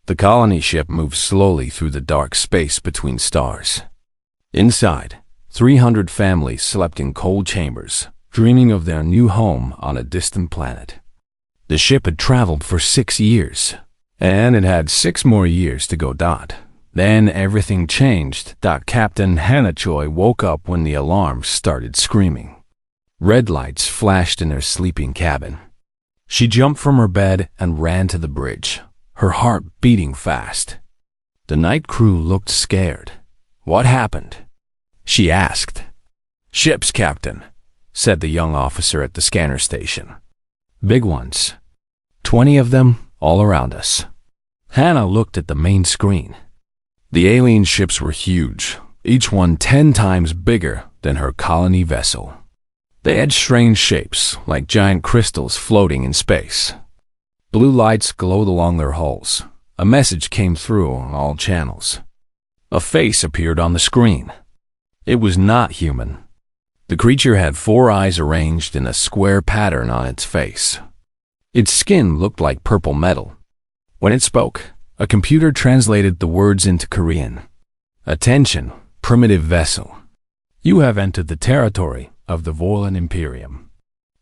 The colony ship moved slowly through the dark space between stars. Inside, 300 families slept in cold chambers, dreaming of their new home on a distant planet. The ship had traveled for 6 years, and it had 6 more years to go. Then everything changed. Captain Hannah Choi woke up when the alarm started screaming. Red lights flashed in her sleeping cabin. She jumped from her bed and ran to the bridge, her heart beating fast. The night crew looked scared. "What happened?" she asked. "Ships, Captain," said the young officer at the scanner station. "Big ones. 20 of them all around us." Hannah looked at the main screen. The alien ships were huge, each one 10 times bigger than her colony vessel. They had strange shapes, like giant crystals floating in space. Blue lights glowed along their hulls. A message came through on all channels. A face appeared on the screen. It was not human. The creature had 4 eyes arranged in a square pattern on its face. Its skin looked like purple metal. When it spoke, a computer translated the words into Korean. "Attention, primitive vessel. You have entered the territory of the Volan Imperium.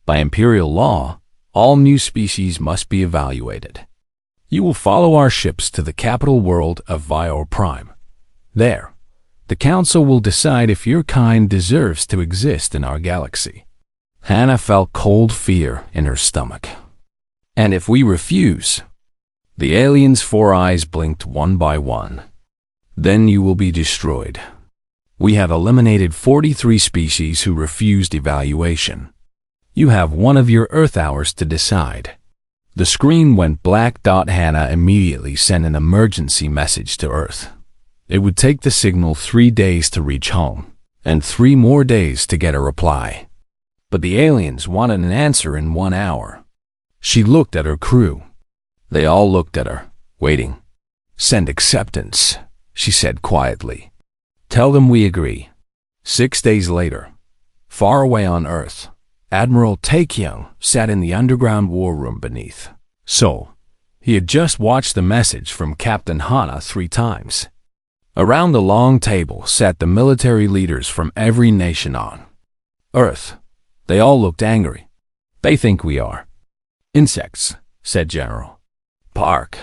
By imperial law, all new species must be evaluated. You will follow our ships to the capital world of Vior Prime. There, the Council will decide if your kind deserves to exist in our galaxy." Hannah felt cold fear in her stomach. "And if we refuse?" The alien's 4 eyes blinked one by one. "Then you will be destroyed. We have eliminated 43 species who refused evaluation. You have one of your Earth hours to decide." The screen went black. Hannah immediately sent an emergency message to Earth. It would take the signal 3 days to reach home, and 3 more days to get a reply. But the aliens wanted an answer in 1 hour. She looked at her crew. They all looked at her, waiting. "Send acceptance," she said quietly. "Tell them we agree." 6 days later, far away on Earth, Admiral Taekyung sat in the underground war room beneath. He had just watched the message from Captain Hannah 3 times. Around the long table sat the military leaders from every nation on Earth. They all looked angry. "They think we are insects," said General Park.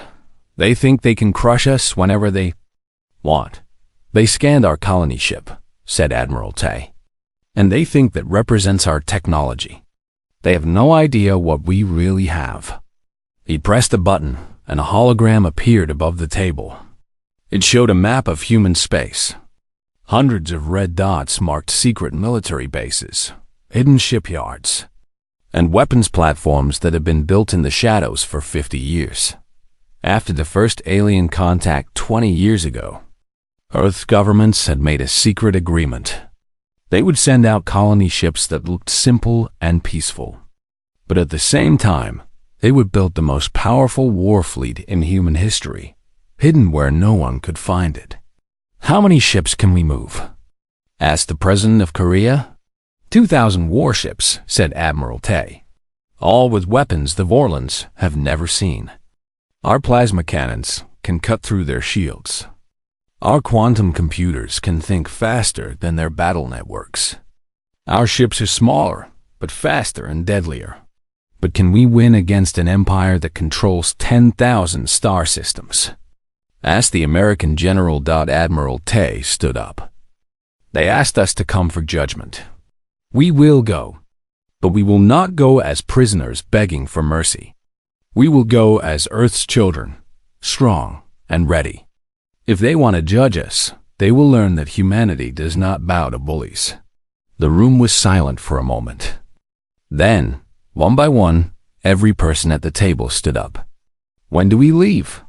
"They think they can crush us whenever they want." "They scanned our colony ship," said Admiral Tae. "And they think that represents our technology. They have no idea what we really have." He pressed a button, and a hologram appeared above the table. It showed a map of human space. Hundreds of red dots marked secret military bases, hidden shipyards, and weapons platforms that had been built in the shadows for 50 years. After the first alien contact 20 years ago, Earth governments had made a secret agreement. They would send out colony ships that looked simple and peaceful. But at the same time, they would build the most powerful war fleet in human history, hidden where no one could find it. "How many ships can we move?" asked the President of Korea. 2,000 warships, said Admiral Tae. "All with weapons the Vorlons have never seen. Our plasma cannons can cut through their shields. Our quantum computers can think faster than their battle networks. Our ships are smaller, but faster and deadlier. But can we win against an empire that controls 10,000 star systems?" asked the American General. Admiral Tae stood up. "They asked us to come for judgment. We will go, but we will not go as prisoners begging for mercy. We will go as Earth's children, strong and ready. If they want to judge us, they will learn that humanity does not bow to bullies." The room was silent for a moment. Then, one by one, every person at the table stood up. "When do we leave?"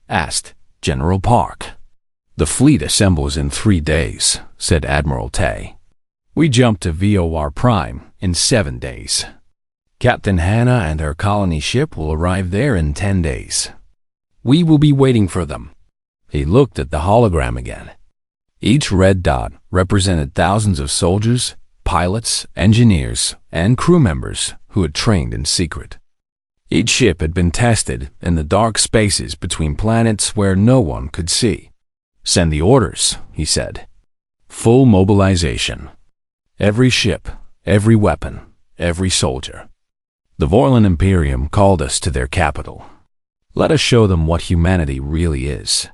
asked General Park. "The fleet assembles in 3 days," said Admiral Tae. "We jump to VOR Prime in 7 days. Captain Hannah and her colony ship will arrive there in 10 days. We will be waiting for them." He looked at the hologram again. Each red dot represented thousands of soldiers, pilots, engineers, and crew members who had trained in secret. Each ship had been tested in the dark spaces between planets where no one could see. "Send the orders," he said. "Full mobilization. Every ship, every weapon, every soldier." The Vorlon Imperium called us to their capital. Let us show them what humanity really is.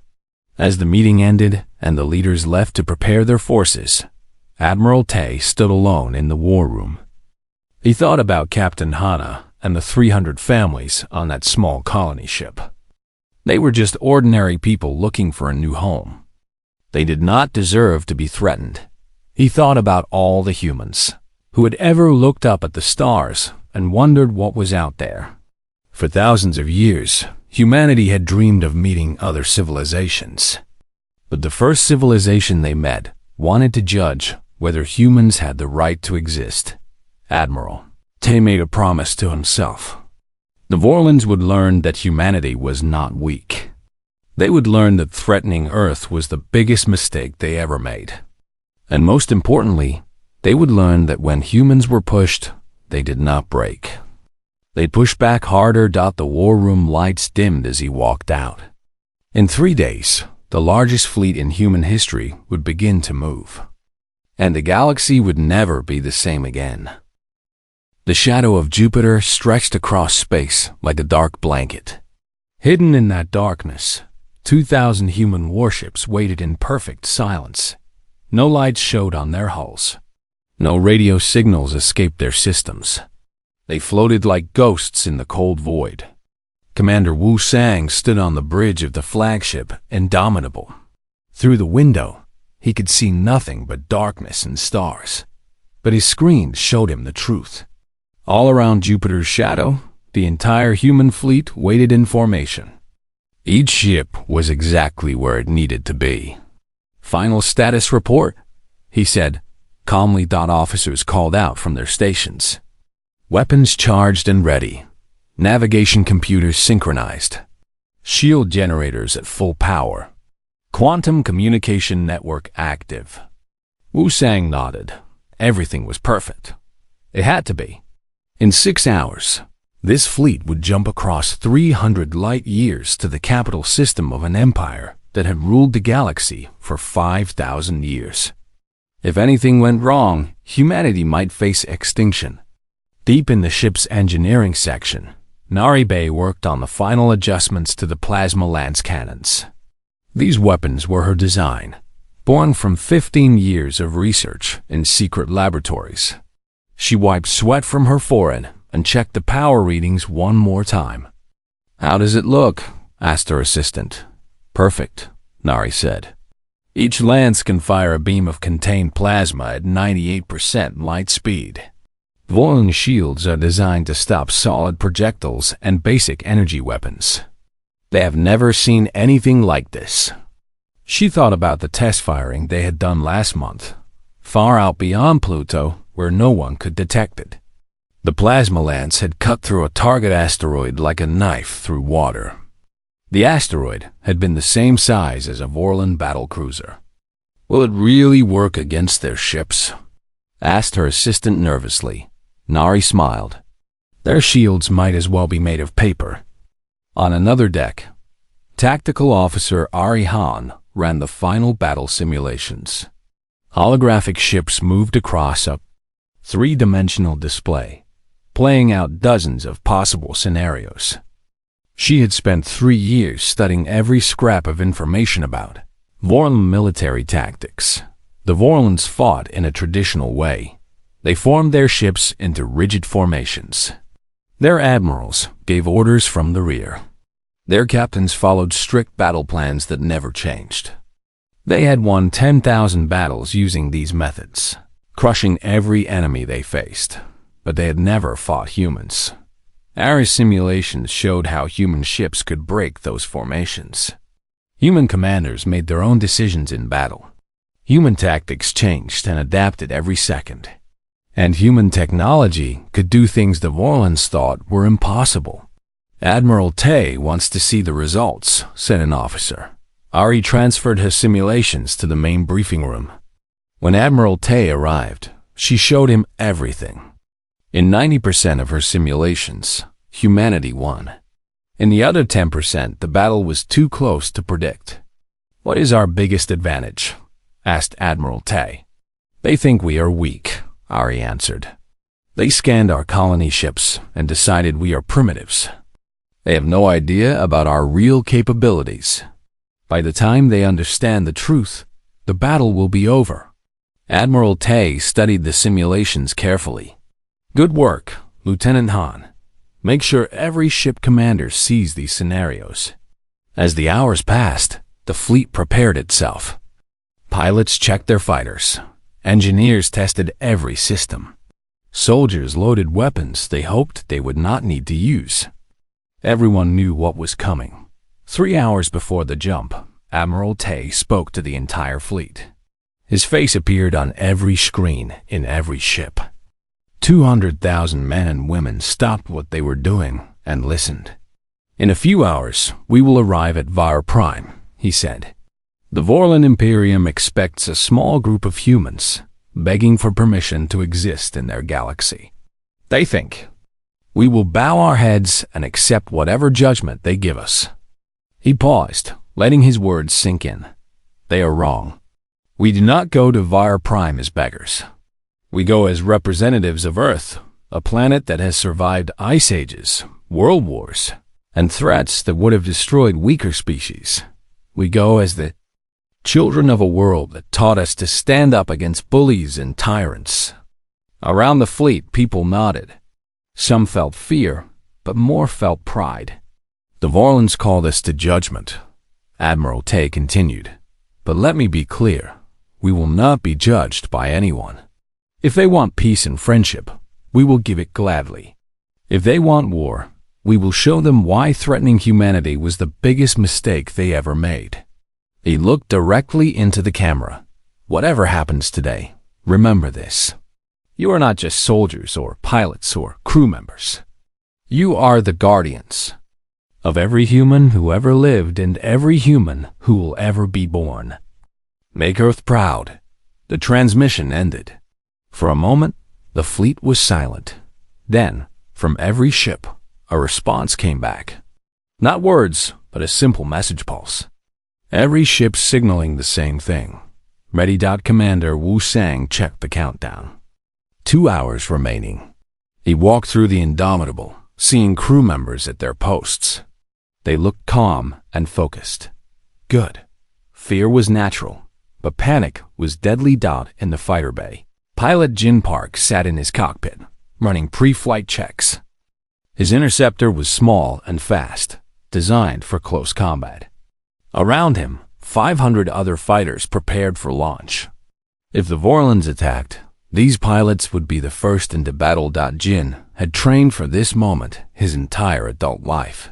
As the meeting ended and the leaders left to prepare their forces, Admiral Tay stood alone in the war room. He thought about Captain Hana and the 300 families on that small colony ship. They were just ordinary people looking for a new home. They did not deserve to be threatened. He thought about all the humans who had ever looked up at the stars and wondered what was out there. For thousands of years, humanity had dreamed of meeting other civilizations. But the first civilization they met wanted to judge whether humans had the right to exist. Admiral Tay made a promise to himself. The Vorlons would learn that humanity was not weak. They would learn that threatening Earth was the biggest mistake they ever made. And most importantly, they would learn that when humans were pushed, they did not break. They'd push back harder. The war room lights dimmed as he walked out. In 3 days, the largest fleet in human history would begin to move. And the galaxy would never be the same again. The shadow of Jupiter stretched across space like a dark blanket. Hidden in that darkness, 2,000 human warships waited in perfect silence. No lights showed on their hulls. No radio signals escaped their systems. They floated like ghosts in the cold void. Commander Wu Sang stood on the bridge of the flagship, indomitable. Through the window, he could see nothing but darkness and stars. But his screen showed him the truth. All around Jupiter's shadow, the entire human fleet waited in formation. Each ship was exactly where it needed to be. "Final status report," he said, calmly. Officers called out from their stations. Weapons charged and ready. Navigation computers synchronized. Shield generators at full power. Quantum communication network active. Wu Sang nodded. Everything was perfect. It had to be. In 6 hours, this fleet would jump across 300 light years to the capital system of an empire that had ruled the galaxy for 5,000 years. If anything went wrong, humanity might face extinction. Deep in the ship's engineering section, Nari Bay worked on the final adjustments to the plasma lance cannons. These weapons were her design, born from 15 years of research in secret laboratories. She wiped sweat from her forehead and checked the power readings one more time. "How does it look?" asked her assistant. "Perfect," Nari said. "Each lance can fire a beam of contained plasma at 98% light speed. Vorlon shields are designed to stop solid projectiles and basic energy weapons. They have never seen anything like this." She thought about the test firing they had done last month, far out beyond Pluto, where no one could detect it. The plasma lance had cut through a target asteroid like a knife through water. The asteroid had been the same size as a Vorlon battlecruiser. "Will it really work against their ships?" asked her assistant nervously. Nari smiled. "Their shields might as well be made of paper." On another deck, Tactical Officer Ari Han ran the final battle simulations. Holographic ships moved across a three-dimensional display, playing out dozens of possible scenarios. She had spent 3 years studying every scrap of information about Vorlon military tactics. The Vorlons fought in a traditional way. They formed their ships into rigid formations. Their admirals gave orders from the rear. Their captains followed strict battle plans that never changed. They had won 10,000 battles using these methods, crushing every enemy they faced, but they had never fought humans. Our simulations showed how human ships could break those formations. Human commanders made their own decisions in battle. Human tactics changed and adapted every second. And human technology could do things the Vorlons thought were impossible. "Admiral Tay wants to see the results," said an officer. Ari transferred her simulations to the main briefing room. When Admiral Tay arrived, she showed him everything. In 90% of her simulations, humanity won. In the other 10%, the battle was too close to predict. "What is our biggest advantage?" asked Admiral Tay. "They think we are weak," Ari answered. "They scanned our colony ships and decided we are primitives. They have no idea about our real capabilities. By the time they understand the truth, the battle will be over." Admiral Tay studied the simulations carefully. "Good work, Lieutenant Han. Make sure every ship commander sees these scenarios." As the hours passed, the fleet prepared itself. Pilots checked their fighters. Engineers tested every system. Soldiers loaded weapons they hoped they would not need to use. Everyone knew what was coming. 3 hours before the jump, Admiral Tay spoke to the entire fleet. His face appeared on every screen in every ship. 200,000 men and women stopped what they were doing and listened. "In a few hours, we will arrive at Var Prime," he said. "The Vorlon Imperium expects a small group of humans, begging for permission to exist in their galaxy. They think we will bow our heads and accept whatever judgment they give us." He paused, letting his words sink in. "They are wrong. We do not go to Var Prime as beggars. We go as representatives of Earth, a planet that has survived ice ages, world wars, and threats that would have destroyed weaker species. We go as the children of a world that taught us to stand up against bullies and tyrants." Around the fleet, people nodded. Some felt fear, but more felt pride. "The Vorlons called us to judgment," Admiral Tay continued. "But let me be clear, we will not be judged by anyone. If they want peace and friendship, we will give it gladly. If they want war, we will show them why threatening humanity was the biggest mistake they ever made." He looked directly into the camera. "Whatever happens today, remember this. You are not just soldiers or pilots or crew members. You are the guardians of every human who ever lived and every human who will ever be born. Make Earth proud." The transmission ended. For a moment, the fleet was silent. Then, from every ship, a response came back. Not words, but a simple message pulse. Every ship signaling the same thing. Ready. Commander Wu Sang checked the countdown. 2 hours remaining. He walked through the Indomitable, seeing crew members at their posts. They looked calm and focused. Good. Fear was natural, but panic was deadly. In the fighter bay, pilot Jin Park sat in his cockpit, running pre-flight checks. His interceptor was small and fast, designed for close combat. Around him, 500 other fighters prepared for launch. If the Vorlons attacked, these pilots would be the first into battle. Jin had trained for this moment his entire adult life.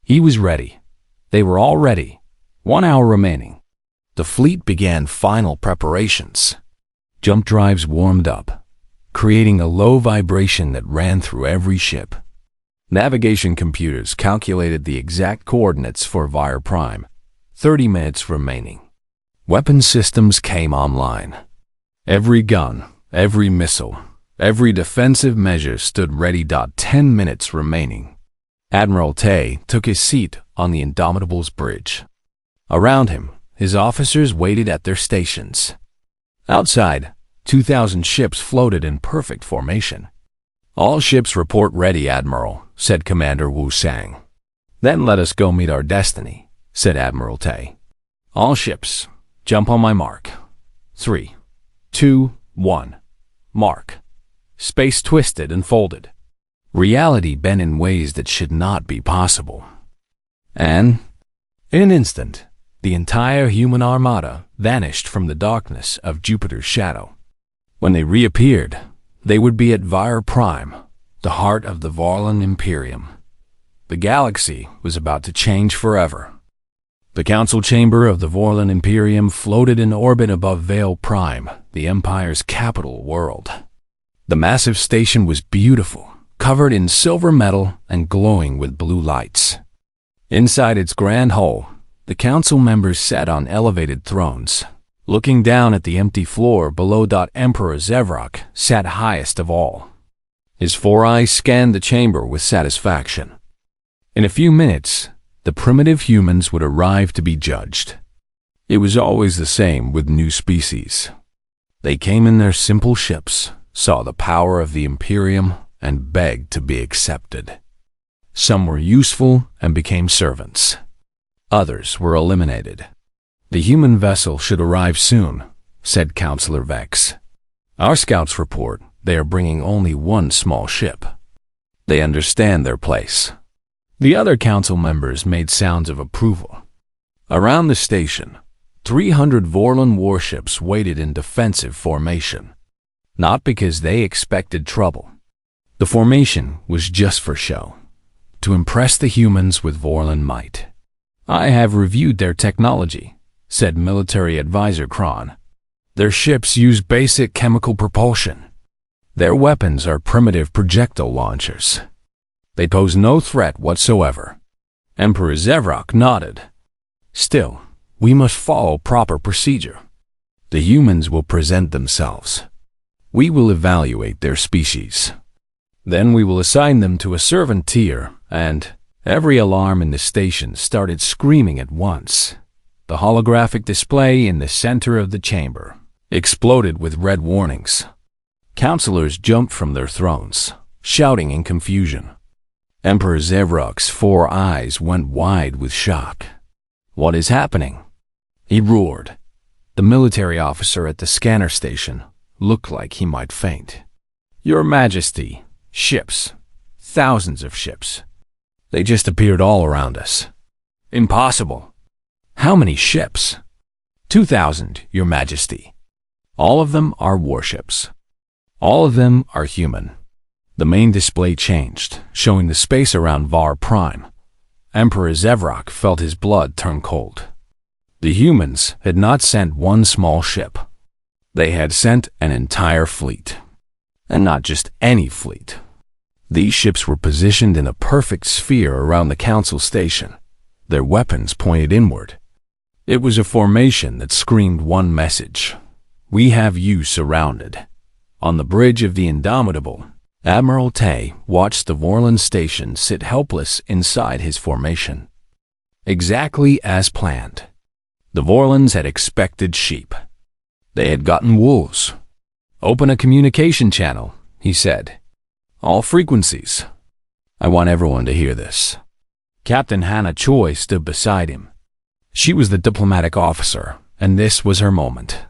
He was ready. They were all ready. 1 hour remaining. The fleet began final preparations. Jump drives warmed up, creating a low vibration that ran through every ship. Navigation computers calculated the exact coordinates for Var Prime. 30 minutes remaining. Weapon systems came online. Every gun, every missile, every defensive measure stood ready. 10 minutes remaining. Admiral Tay took his seat on the Indomitable's bridge. Around him, his officers waited at their stations. Outside, 2,000 ships floated in perfect formation. "All ships report ready, Admiral," said Commander Wu Sang. "Then let us go meet our destiny," said Admiral Tay. "All ships, jump on my mark. 3, 2, 1. Mark." Space twisted and folded. Reality bent in ways that should not be possible. And, in an instant, the entire human armada vanished from the darkness of Jupiter's shadow. When they reappeared, they would be at Var Prime, the heart of the Vorlon Imperium. The galaxy was about to change forever. The council chamber of the Vorlon Imperium floated in orbit above Vale Prime, the Empire's capital world. The massive station was beautiful, covered in silver metal and glowing with blue lights. Inside its grand hall, the council members sat on elevated thrones, looking down at the empty floor below. Emperor Zevrok sat highest of all. His four eyes scanned the chamber with satisfaction. In a few minutes, the primitive humans would arrive to be judged. It was always the same with new species. They came in their simple ships, saw the power of the Imperium, and begged to be accepted. Some were useful and became servants. Others were eliminated. "The human vessel should arrive soon," said Counselor Vex. "Our scouts report they are bringing only one small ship. They understand their place." The other council members made sounds of approval. Around the station, 300 Vorlon warships waited in defensive formation. Not because they expected trouble. The formation was just for show, to impress the humans with Vorlon might. "I have reviewed their technology," said Military Advisor Kron. "Their ships use basic chemical propulsion. Their weapons are primitive projectile launchers. They pose no threat whatsoever." Emperor Zevrok nodded. "Still, we must follow proper procedure. The humans will present themselves. We will evaluate their species. Then we will assign them to a servant tier, and every alarm in the station started screaming at once. The holographic display in the center of the chamber exploded with red warnings. Counselors jumped from their thrones, shouting in confusion. Emperor Zevrok's four eyes went wide with shock. "What is happening?" he roared. The military officer at the scanner station looked like he might faint. "Your Majesty, ships. Thousands of ships. They just appeared all around us." "Impossible." "How many ships?" 2,000, Your Majesty. All of them are warships. All of them are human." The main display changed, showing the space around Var Prime. Emperor Zevrok felt his blood turn cold. The humans had not sent one small ship. They had sent an entire fleet. And not just any fleet. These ships were positioned in a perfect sphere around the council station, their weapons pointed inward. It was a formation that screamed one message: "We have you surrounded." On the bridge of the Indomitable, Admiral Tay watched the Vorlon station sit helpless inside his formation. Exactly as planned. The Vorlons had expected sheep. They had gotten wolves. "Open a communication channel," he said. "All frequencies." "I want everyone to hear this." Captain Hannah Choi stood beside him. She was the diplomatic officer, and this was her moment.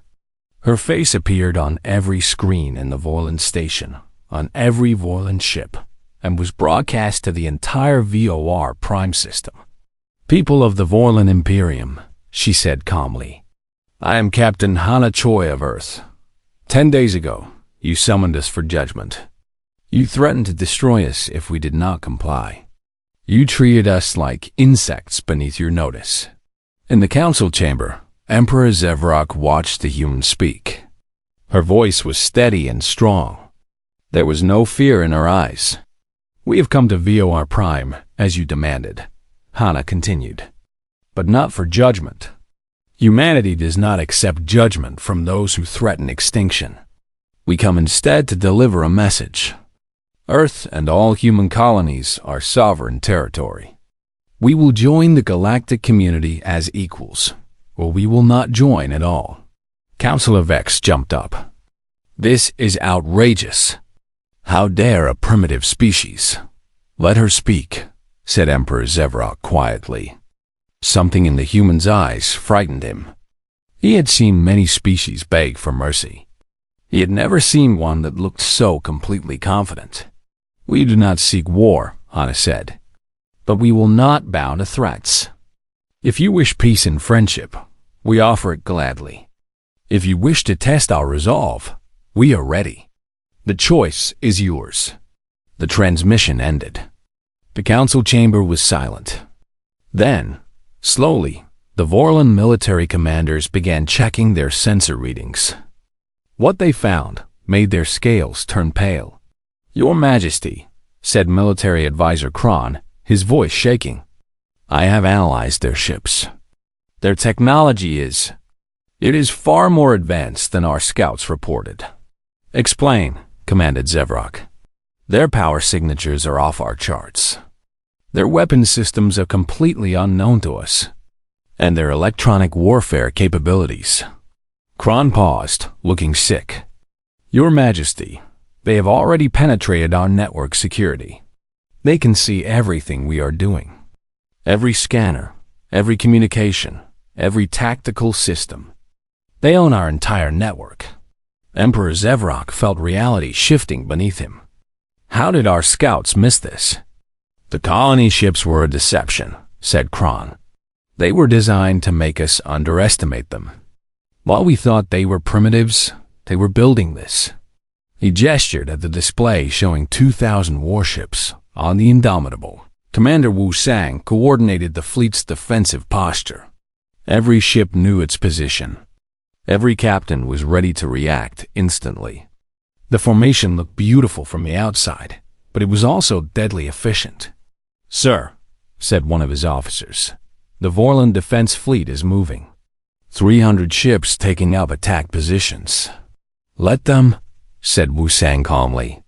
Her face appeared on every screen in the Vorlon station, on every Vorlon ship, and was broadcast to the entire VOR Prime system. "People of the Vorlon Imperium," she said calmly. "I am Captain Hannah Choi of Earth. 10 days ago, you summoned us for judgment. You threatened to destroy us if we did not comply. You treated us like insects beneath your notice." In the council chamber, Emperor Zevrok watched the human speak. Her voice was steady and strong. There was no fear in her eyes. "We have come to VOR Prime, as you demanded," Hannah continued. "But not for judgment. Humanity does not accept judgment from those who threaten extinction. We come instead to deliver a message. Earth and all human colonies are sovereign territory. We will join the galactic community as equals, or we will not join at all." Counselor Vex jumped up. "This is outrageous. How dare a primitive species?" "Let her speak," said Emperor Zevrok quietly. Something in the human's eyes frightened him. He had seen many species beg for mercy. He had never seen one that looked so completely confident. "We do not seek war," Hannah said, "but we will not bow to threats. If you wish peace and friendship, we offer it gladly. If you wish to test our resolve, we are ready. The choice is yours." The transmission ended. The council chamber was silent. Then, slowly, the Vorlon military commanders began checking their sensor readings. What they found made their scales turn pale. "Your Majesty," said Military Advisor Kron, his voice shaking, "I have analyzed their ships. Their technology is far more advanced than our scouts reported." "Explain," commanded Zevrok. Their power signatures are off our charts. Their weapon systems are completely unknown to us, and their electronic warfare capabilities. Kron paused, looking sick. Your Majesty, they have already penetrated our network security. They can see everything we are doing. Every scanner, every communication, every tactical system. They own our entire network. Emperor Zevrok felt reality shifting beneath him. How did our scouts miss this? The colony ships were a deception, said Kron. They were designed to make us underestimate them. While we thought they were primitives, they were building this. He gestured at the display showing 2,000 warships on the Indomitable. Commander Wu Sang coordinated the fleet's defensive posture. Every ship knew its position. Every captain was ready to react instantly. The formation looked beautiful from the outside, but it was also deadly efficient. Sir, said one of his officers, the Vorlon defense fleet is moving. 300 ships taking up attack positions. Let them, said Wu Sang calmly.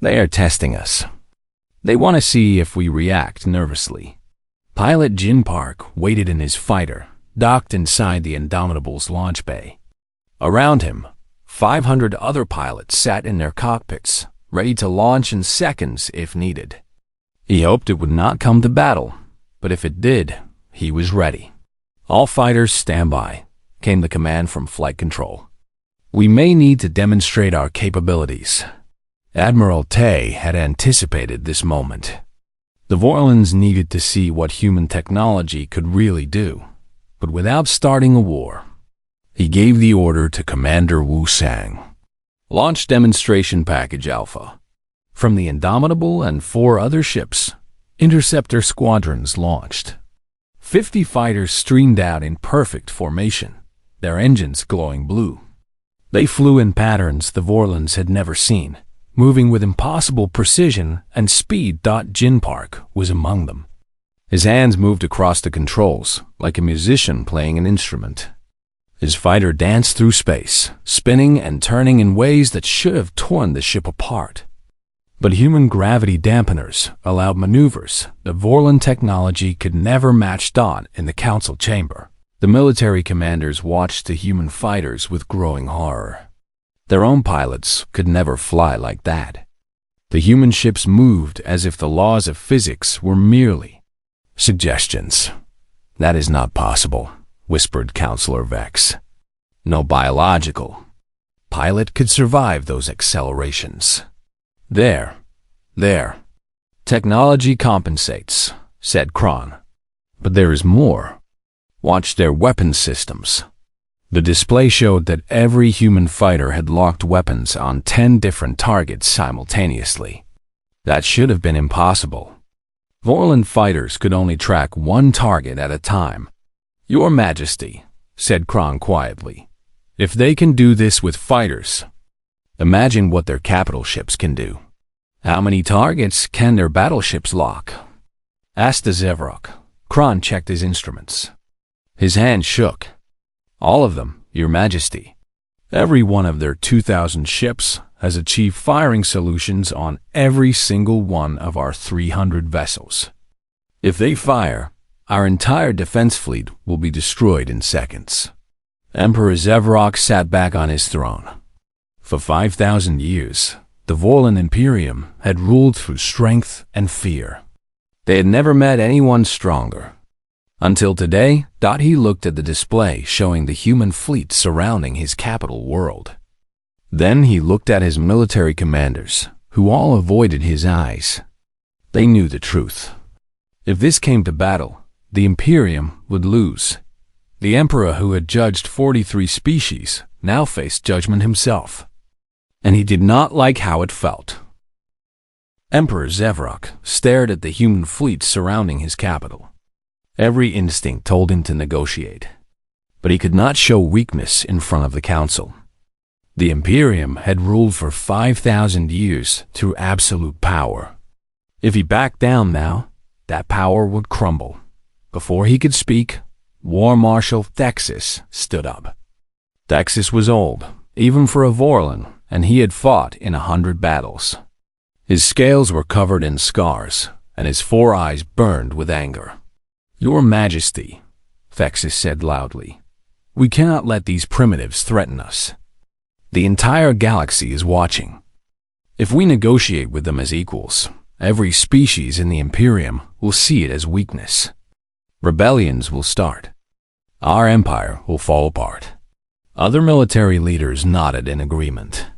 They are testing us. They want to see if we react nervously. Pilot Jin Park waited in his fighter, docked inside the Indomitable's launch bay. Around him, 500 other pilots sat in their cockpits, ready to launch in seconds if needed. He hoped it would not come to battle, but if it did, he was ready. All fighters stand by, came the command from flight control. We may need to demonstrate our capabilities. Admiral Tay had anticipated this moment. The Vorlons needed to see what human technology could really do, but without starting a war. He gave the order to Commander Wu Sang. Launch Demonstration Package Alpha. From the Indomitable and 4 other ships, interceptor squadrons launched. 50 fighters streamed out in perfect formation, their engines glowing blue. They flew in patterns the Vorlons had never seen, moving with impossible precision and speed. Jin Park was among them. His hands moved across the controls, like a musician playing an instrument. His fighter danced through space, spinning and turning in ways that should have torn the ship apart. But human gravity dampeners allowed maneuvers that Vorlon technology could never match. In the council chamber, the military commanders watched the human fighters with growing horror. Their own pilots could never fly like that. The human ships moved as if the laws of physics were merely suggestions. That is not possible, whispered Counselor Vex. No biological pilot could survive those accelerations. There. Technology compensates, said Kron. But there is more. Watch their weapon systems. The display showed that every human fighter had locked weapons on 10 different targets simultaneously. That should have been impossible. Vorlon fighters could only track one target at a time. Your Majesty, said Kron quietly, if they can do this with fighters, imagine what their capital ships can do. How many targets can their battleships lock? Asked Zevrok. Kron checked his instruments. His hand shook. All of them, Your Majesty. Every one of their 2,000 ships has achieved firing solutions on every single one of our 300 vessels. If they fire, our entire defense fleet will be destroyed in seconds. Emperor Zevrok sat back on his throne. For 5,000 years, the Vorlon Imperium had ruled through strength and fear. They had never met anyone stronger. Until today, he looked at the display showing the human fleet surrounding his capital world. Then he looked at his military commanders, who all avoided his eyes. They knew the truth. If this came to battle, the Imperium would lose. The Emperor who had judged 43 species now faced judgment himself. And he did not like how it felt. Emperor Zevrok stared at the human fleet surrounding his capital. Every instinct told him to negotiate, but he could not show weakness in front of the council. The Imperium had ruled for 5,000 years through absolute power. If he backed down now, that power would crumble. Before he could speak, War Marshal Thexis stood up. Thexis was old, even for a Vorlon, and he had fought in 100 battles. His scales were covered in scars, and his 4 eyes burned with anger. "Your Majesty," Thexis said loudly, "we cannot let these primitives threaten us. The entire galaxy is watching. If we negotiate with them as equals, every species in the Imperium will see it as weakness. Rebellions will start. Our empire will fall apart." Other military leaders nodded in agreement.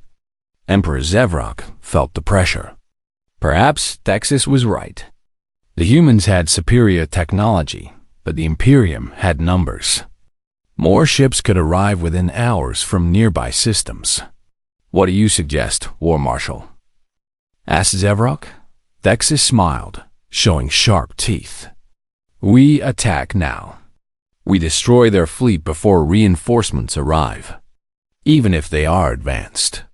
Emperor Zevrok felt the pressure. Perhaps Thexis was right. The humans had superior technology, but the Imperium had numbers. More ships could arrive within hours from nearby systems. "What do you suggest, War Marshal?" asked Zevrok. Thexis smiled, showing sharp teeth. "We attack now. We destroy their fleet before reinforcements arrive, even if they are advanced.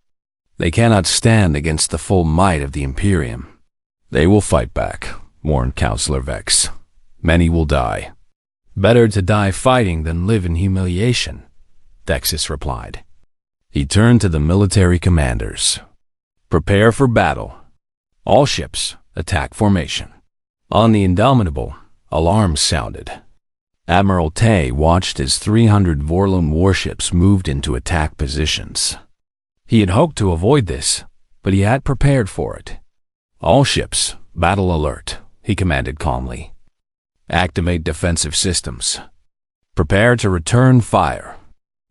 They cannot stand against the full might of the Imperium." "They will fight back," warned Counselor Vex. "Many will die." "Better to die fighting than live in humiliation," Thexis replied. He turned to the military commanders. "Prepare for battle. All ships, attack formation." On the Indomitable, alarms sounded. Admiral Tay watched as 300 Vorlon warships moved into attack positions. He had hoped to avoid this, but he had prepared for it. "All ships, battle alert," he commanded calmly. "Activate defensive systems. Prepare to return fire."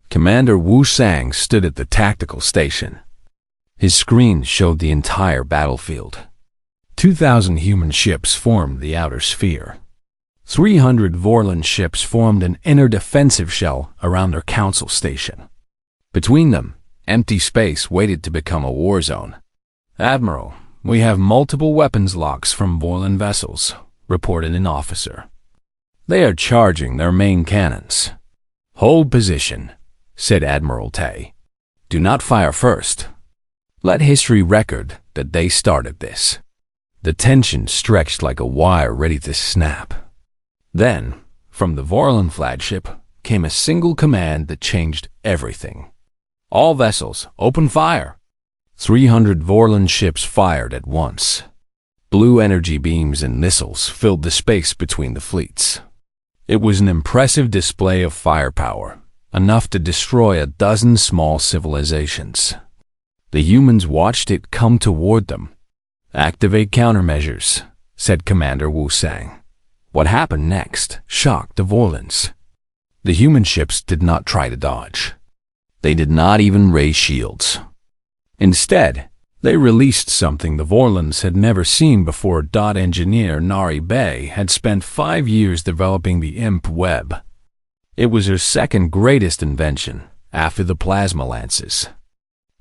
Commander Wu Sang stood at the tactical station. His screen showed the entire battlefield. 2,000 human ships formed the outer sphere. 300 Vorlon ships formed an inner defensive shell around their council station. Between them, empty space waited to become a war zone. "Admiral, we have multiple weapons locks from Vorlon vessels," reported an officer. "They are charging their main cannons." "Hold position," said Admiral Tay. "Do not fire first. Let history record that they started this." The tension stretched like a wire ready to snap. Then, from the Vorlon flagship, came a single command that changed everything. "All vessels, open fire!" 300 Vorlon ships fired at once. Blue energy beams and missiles filled the space between the fleets. It was an impressive display of firepower, enough to destroy a dozen small civilizations. The humans watched it come toward them. "Activate countermeasures," said Commander Wu Sang. What happened next shocked the Vorlons. The human ships did not try to dodge. They did not even raise shields. Instead, they released something the Vorlons had never seen before. Engineer Nari Bay had spent 5 years developing the Imp Web. It was her second greatest invention, after the plasma lances.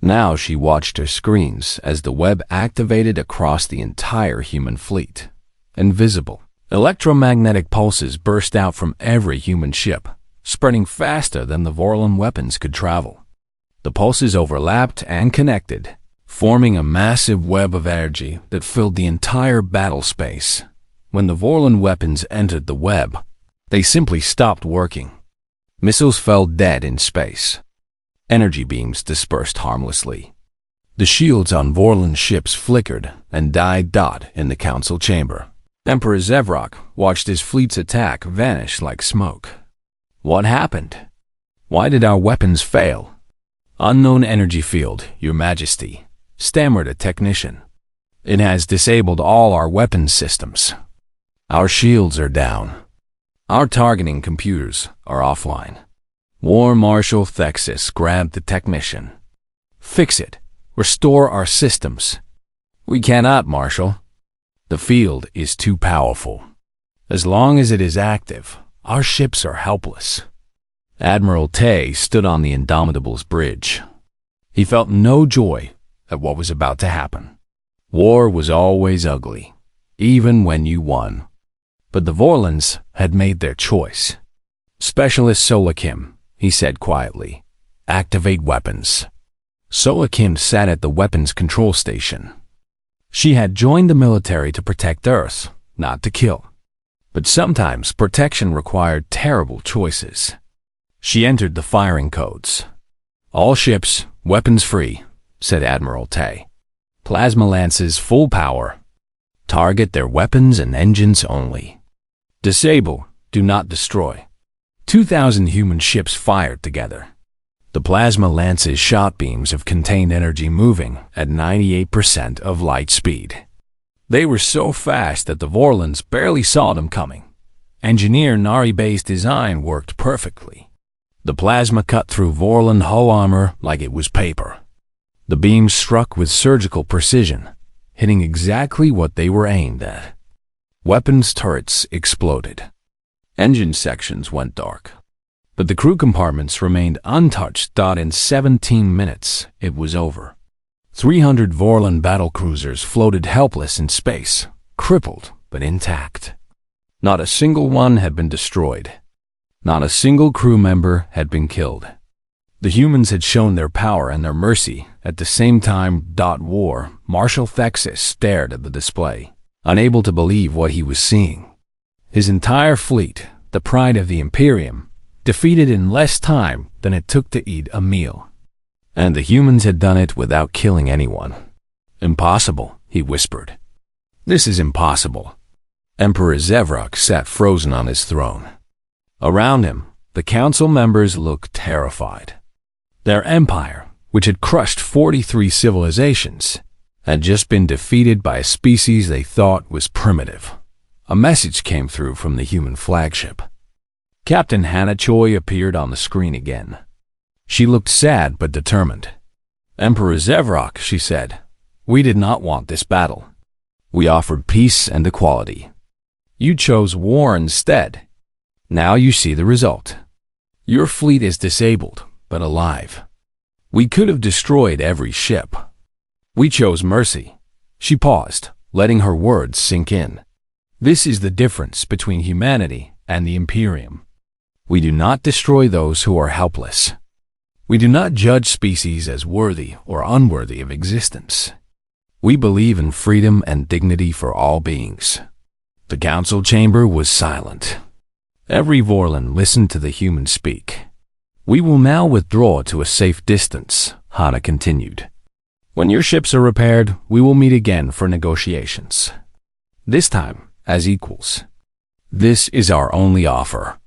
Now she watched her screens as the web activated across the entire human fleet. Invisible, electromagnetic pulses burst out from every human ship, spreading faster than the Vorlon weapons could travel. The pulses overlapped and connected, forming a massive web of energy that filled the entire battle space. When the Vorlon weapons entered the web, they simply stopped working. Missiles fell dead in space. Energy beams dispersed harmlessly. The shields on Vorlon ships flickered and died in the council chamber. Emperor Zevrok watched his fleet's attack vanish like smoke. "What happened? Why did our weapons fail?" "Unknown energy field, Your Majesty," stammered a technician. "It has disabled all our weapons systems. Our shields are down. Our targeting computers are offline." War Marshal Thexis grabbed the technician. "Fix it. Restore our systems." "We cannot, Marshal. The field is too powerful. As long as it is active, our ships are helpless." Admiral Tay stood on the Indomitable's bridge. He felt no joy at what was about to happen. War was always ugly, even when you won. But the Vorlons had made their choice. "Specialist Solakim," he said quietly, "activate weapons." Solakim sat at the weapons control station. She had joined the military to protect Earth, not to kill. But sometimes protection required terrible choices. She entered the firing codes. "All ships, weapons free," said Admiral Tay. Plasma lances full power. Target their weapons and engines only. Disable, do not destroy. 2,000 human ships fired together. The plasma lances shot beams of contained energy moving at 98% of light speed. They were so fast that the Vorlons barely saw them coming. Engineer Nari-based design worked perfectly. The plasma cut through Vorlon hull armor like it was paper. The beams struck with surgical precision, hitting exactly what they were aimed at. Weapons turrets exploded. Engine sections went dark. But the crew compartments remained untouched. In 17 minutes, it was over. 300 Vorlon battlecruisers floated helpless in space, crippled but intact. Not a single one had been destroyed. Not a single crew member had been killed. The humans had shown their power and their mercy at the same time. War. Marshal Thexis stared at the display, unable to believe what he was seeing. His entire fleet, the pride of the Imperium, defeated in less time than it took to eat a meal. And the humans had done it without killing anyone. Impossible, he whispered. This is impossible. Emperor Zevrak sat frozen on his throne. Around him, the council members looked terrified. Their empire, which had crushed 43 civilizations, had just been defeated by a species they thought was primitive. A message came through from the human flagship. Captain Hannah Choi appeared on the screen again. She looked sad but determined. Emperor Zevrak, she said, we did not want this battle. We offered peace and equality. You chose war instead. Now you see the result. Your fleet is disabled, but alive. We could have destroyed every ship. We chose mercy. She paused, letting her words sink in. This is the difference between humanity and the Imperium. We do not destroy those who are helpless. We do not judge species as worthy or unworthy of existence. We believe in freedom and dignity for all beings. The council chamber was silent. Every Vorlon listened to the human speak. We will now withdraw to a safe distance, Hana continued. When your ships are repaired, we will meet again for negotiations. This time, as equals. This is our only offer.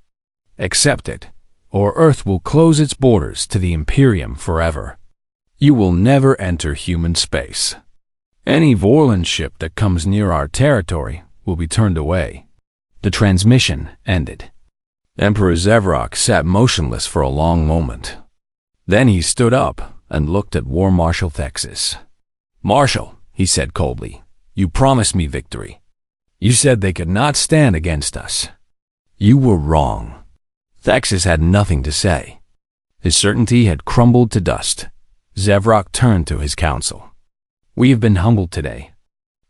Accept it, or Earth will close its borders to the Imperium forever. You will never enter human space. Any Vorlon ship that comes near our territory will be turned away. The transmission ended. Emperor Zevrak sat motionless for a long moment. Then he stood up and looked at War Marshal Thexis. Marshal, he said coldly, you promised me victory. You said they could not stand against us. You were wrong. Thexis had nothing to say. His certainty had crumbled to dust. Zevrak turned to his council. We have been humbled today.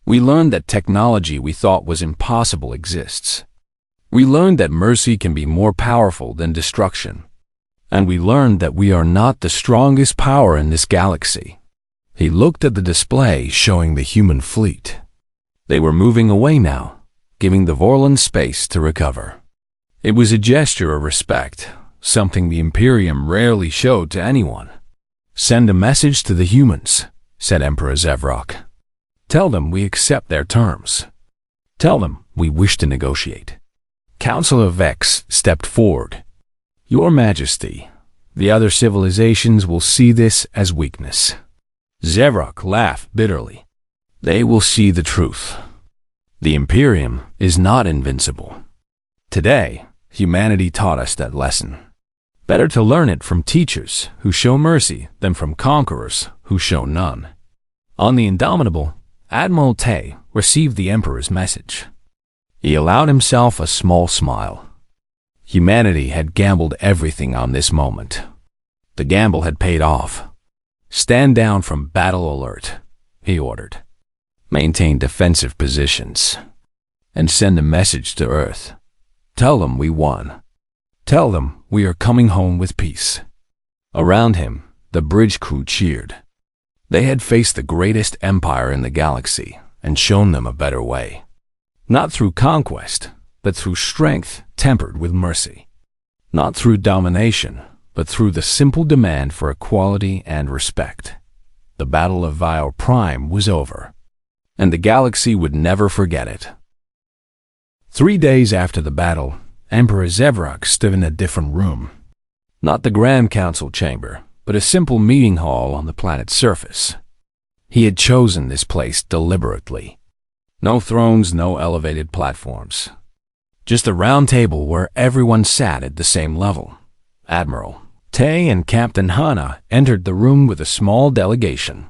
We learned that technology we thought was impossible exists. We learned that mercy can be more powerful than destruction. And we learned that we are not the strongest power in this galaxy. He looked at the display showing the human fleet. They were moving away now, giving the Vorlon space to recover. It was a gesture of respect, something the Imperium rarely showed to anyone. Send a message to the humans, said Emperor Zevrak. Tell them we accept their terms. Tell them we wish to negotiate. Councilor Vex stepped forward. Your Majesty, the other civilizations will see this as weakness. Zevrak laughed bitterly. They will see the truth. The Imperium is not invincible. Today, humanity taught us that lesson. Better to learn it from teachers who show mercy than from conquerors who show none. On the Indomitable, Admiral Tay received the Emperor's message. He allowed himself a small smile. Humanity had gambled everything on this moment. The gamble had paid off. Stand down from battle alert, he ordered. Maintain defensive positions. And send a message to Earth. Tell them we won. Tell them we are coming home with peace. Around him, the bridge crew cheered. They had faced the greatest empire in the galaxy and shown them a better way. Not through conquest, but through strength tempered with mercy. Not through domination, but through the simple demand for equality and respect. The Battle of Vile Prime was over, and the galaxy would never forget it. 3 days after the battle, Emperor Zevrak stood in a different room. Not the Grand Council chamber, but a simple meeting hall on the planet's surface. He had chosen this place deliberately. No thrones, no elevated platforms. Just a round table where everyone sat at the same level. Admiral Tay and Captain Hana entered the room with a small delegation.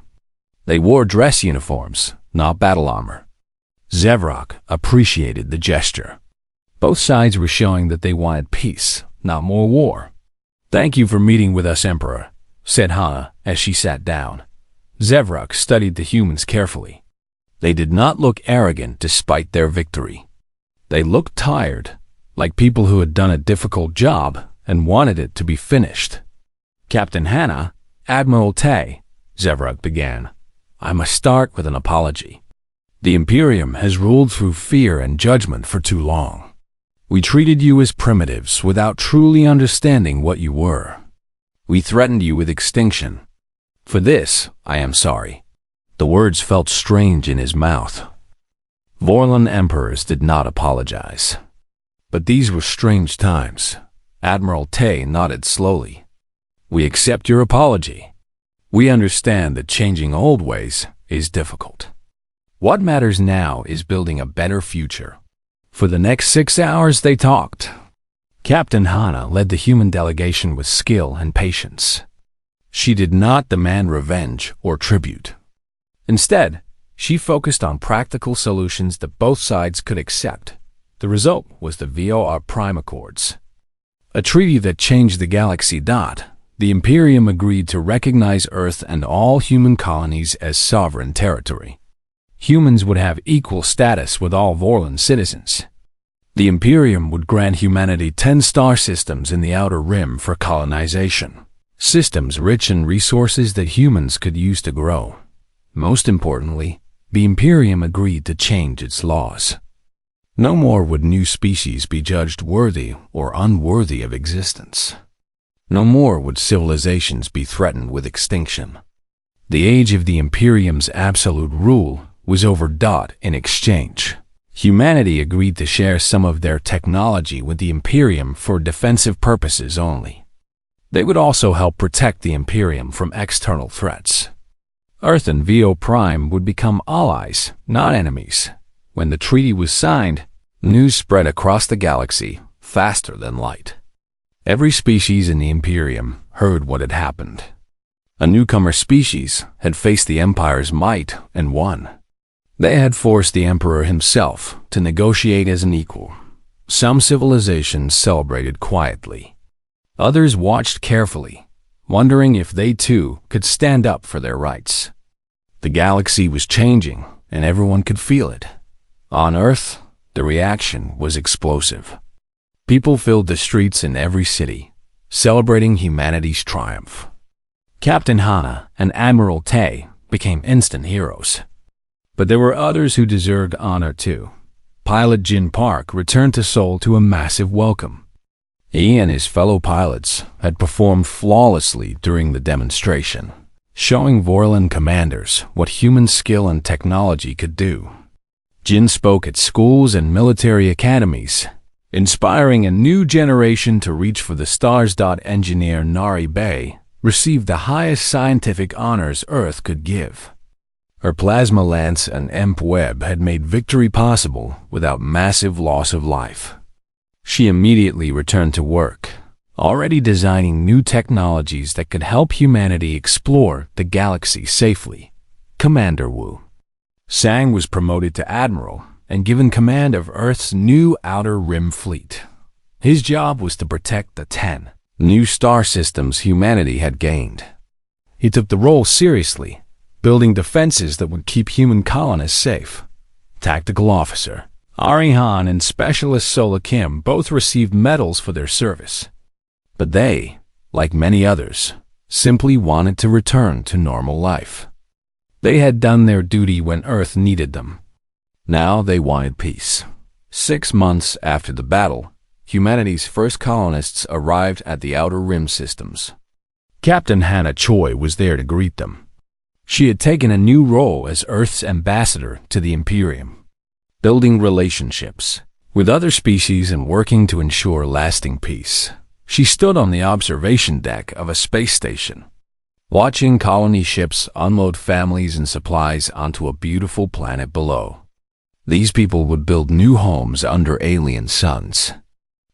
They wore dress uniforms, not battle armor. Zevrak appreciated the gesture. Both sides were showing that they wanted peace, not more war. "Thank you for meeting with us, Emperor," said Hana as she sat down. Zevrak studied the humans carefully. They did not look arrogant despite their victory. They looked tired, like people who had done a difficult job and wanted it to be finished. "Captain Hana, Admiral Tay," Zevrak began, "I must start with an apology. The Imperium has ruled through fear and judgment for too long. We treated you as primitives without truly understanding what you were. We threatened you with extinction. For this, I am sorry." The words felt strange in his mouth. Vorlon emperors did not apologize. But these were strange times. Admiral Tay nodded slowly. "We accept your apology. We understand that changing old ways is difficult. What matters now is building a better future." For the next 6 hours they talked. Captain Hana led the human delegation with skill and patience. She did not demand revenge or tribute. Instead, she focused on practical solutions that both sides could accept. The result was the VOR Prime Accords, a treaty that changed the galaxy. The Imperium agreed to recognize Earth and all human colonies as sovereign territory. Humans would have equal status with all Vorlon citizens. The Imperium would grant humanity 10 star systems in the Outer Rim for colonization, systems rich in resources that humans could use to grow. Most importantly, the Imperium agreed to change its laws. No more would new species be judged worthy or unworthy of existence. No more would civilizations be threatened with extinction. The age of the Imperium's absolute rule was over. In exchange, humanity agreed to share some of their technology with the Imperium for defensive purposes only. They would also help protect the Imperium from external threats. Earth and VO Prime would become allies, not enemies. When the treaty was signed, news spread across the galaxy faster than light. Every species in the Imperium heard what had happened. A newcomer species had faced the Empire's might and won. They had forced the Emperor himself to negotiate as an equal. Some civilizations celebrated quietly. Others watched carefully, wondering if they too could stand up for their rights. The galaxy was changing, and everyone could feel it. On Earth, the reaction was explosive. People filled the streets in every city, celebrating humanity's triumph. Captain Hana and Admiral Tay became instant heroes. But there were others who deserved honor too. Pilot Jin Park returned to Seoul to a massive welcome. He and his fellow pilots had performed flawlessly during the demonstration, showing Vorlon commanders what human skill and technology could do. Jin spoke at schools and military academies, inspiring a new generation to reach for the stars. Engineer Nari Bay received the highest scientific honors Earth could give. Her plasma lance and EMP web had made victory possible without massive loss of life. She immediately returned to work, already designing new technologies that could help humanity explore the galaxy safely. Commander Wu Sang was promoted to Admiral and given command of Earth's new Outer Rim fleet. His job was to protect the 10 new star systems humanity had gained. He took the role seriously, building defenses that would keep human colonists safe. Tactical Officer Ari Han and Specialist Sola Kim both received medals for their service. But they, like many others, simply wanted to return to normal life. They had done their duty when Earth needed them. Now they wanted peace. 6 months after the battle, humanity's first colonists arrived at the Outer Rim systems. Captain Hannah Choi was there to greet them. She had taken a new role as Earth's ambassador to the Imperium, building relationships with other species and working to ensure lasting peace. She stood on the observation deck of a space station, watching colony ships unload families and supplies onto a beautiful planet below. These people would build new homes under alien suns.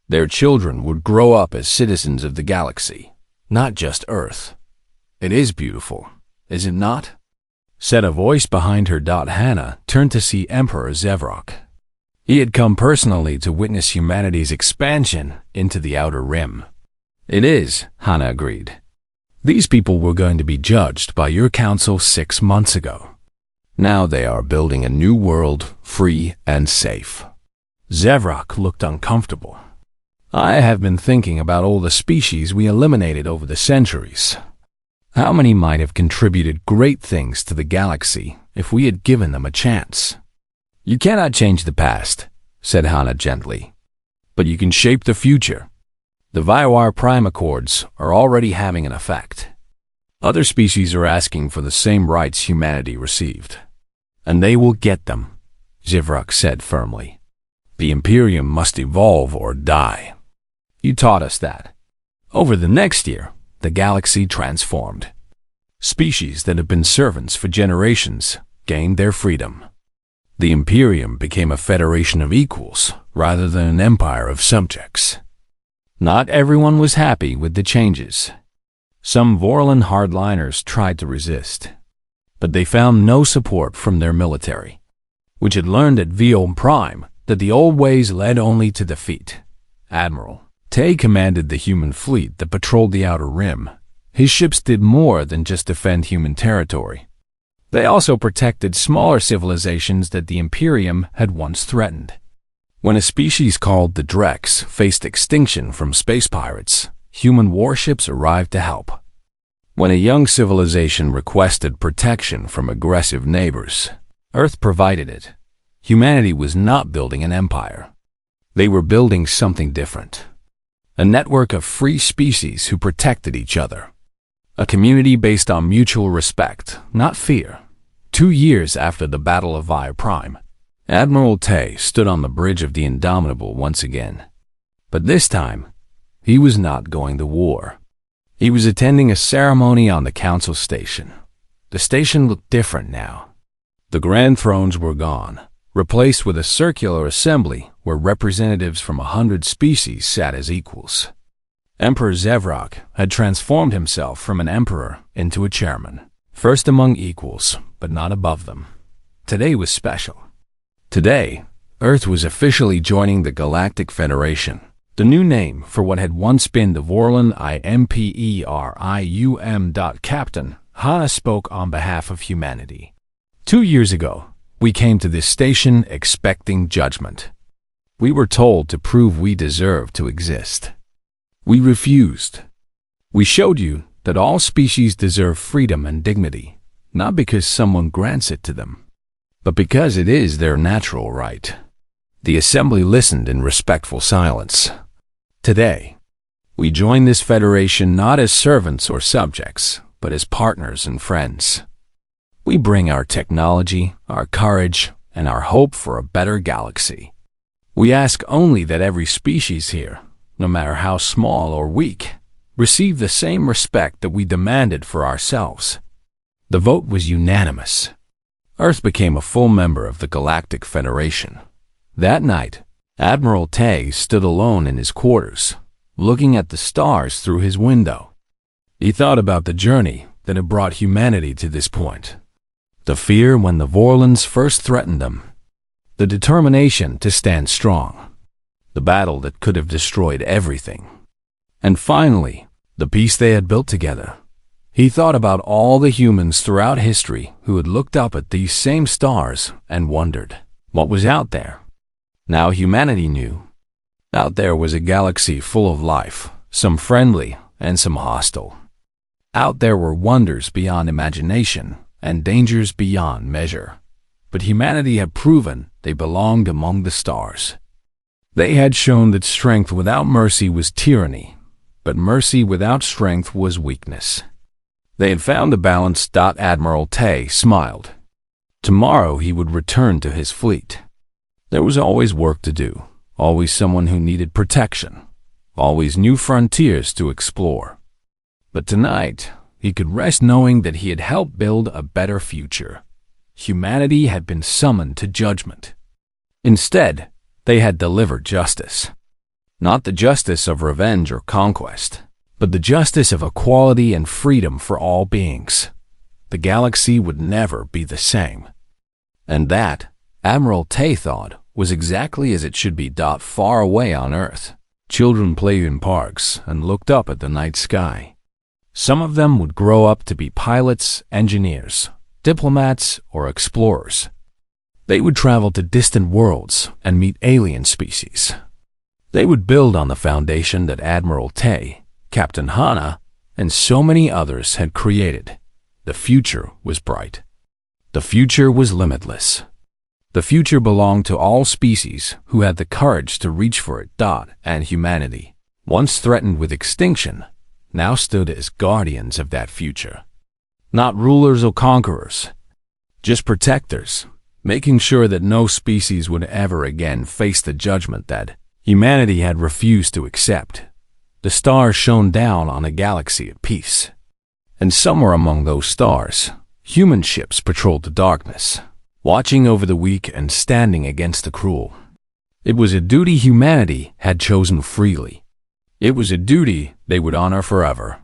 Their children would grow up as citizens of the galaxy, not just Earth. "It is beautiful, is it not?" said a voice behind her. Hannah turned to see Emperor Zevrok. He had come personally to witness humanity's expansion into the Outer Rim. "It is," Hannah agreed. "These people were going to be judged by your council 6 months ago. Now they are building a new world, free and safe." Zevrok looked uncomfortable. "I have been thinking about all the species we eliminated over the centuries. How many might have contributed great things to the galaxy if we had given them a chance?" "You cannot change the past," said Hannah gently, "but you can shape the future. The Viwar Prime Accords are already having an effect. Other species are asking for the same rights humanity received, and they will get them," Zevrok said firmly. "The Imperium must evolve or die. You taught us that." Over the next year, the galaxy transformed. Species that had been servants for generations gained their freedom. The Imperium became a federation of equals rather than an empire of subjects. Not everyone was happy with the changes. Some Vorlon hardliners tried to resist, but they found no support from their military, which had learned at Viol Prime that the old ways led only to defeat. Admiral Tay commanded the human fleet that patrolled the Outer Rim. His ships did more than just defend human territory. They also protected smaller civilizations that the Imperium had once threatened. When a species called the Drex faced extinction from space pirates, human warships arrived to help. When a young civilization requested protection from aggressive neighbors, Earth provided it. Humanity was not building an empire. They were building something different. A network of free species who protected each other. A community based on mutual respect, not fear. 2 years after the Battle of Vi Prime, Admiral Tay stood on the bridge of the Indomitable once again. But this time, he was not going to war. He was attending a ceremony on the council station. The station looked different now. The grand thrones were gone, replaced with a circular assembly where representatives from 100 species sat as equals. Emperor Zevrok had transformed himself from an emperor into a chairman, first among equals, but not above them. Today was special. Today, Earth was officially joining the Galactic Federation, the new name for what had once been the Vorlon Imperium. Captain Hannah spoke on behalf of humanity. 2 years ago, we came to this station expecting judgment. We were told to prove we deserved to exist. We refused. We showed you that all species deserve freedom and dignity, not because someone grants it to them, but because it is their natural right. The assembly listened in respectful silence. Today, we join this federation not as servants or subjects, but as partners and friends. We bring our technology, our courage, and our hope for a better galaxy. We ask only that every species here, no matter how small or weak, receive the same respect that we demanded for ourselves. The vote was unanimous. Earth became a full member of the Galactic Federation. That night, Admiral Tay stood alone in his quarters, looking at the stars through his window. He thought about the journey that had brought humanity to this point. The fear when the Vorlons first threatened them. The determination to stand strong. The battle that could have destroyed everything. And finally, the peace they had built together. He thought about all the humans throughout history who had looked up at these same stars and wondered what was out there. Now humanity knew. Out there was a galaxy full of life, some friendly and some hostile. Out there were wonders beyond imagination and dangers beyond measure. But humanity had proven they belonged among the stars. They had shown that strength without mercy was tyranny, but mercy without strength was weakness. They had found a balance. Admiral Tay smiled. Tomorrow he would return to his fleet. There was always work to do, always someone who needed protection, always new frontiers to explore. But tonight, he could rest knowing that he had helped build a better future. Humanity had been summoned to judgment. Instead, they had delivered justice. Not the justice of revenge or conquest, but the justice of equality and freedom for all beings. The galaxy would never be the same. And that, Admiral Tay thought, was exactly as it should be. Far away on Earth, children played in parks and looked up at the night sky. Some of them would grow up to be pilots, engineers, diplomats, or explorers. They would travel to distant worlds and meet alien species. They would build on the foundation that Admiral Tay, Captain Hana, and so many others had created. The future was bright. The future was limitless. The future belonged to all species who had the courage to reach for it. And humanity, once threatened with extinction, now stood as guardians of that future. Not rulers or conquerors, just protectors, making sure that no species would ever again face the judgment that humanity had refused to accept. The stars shone down on a galaxy at peace. And somewhere among those stars, human ships patrolled the darkness, watching over the weak and standing against the cruel. It was a duty humanity had chosen freely. It was a duty they would honor forever.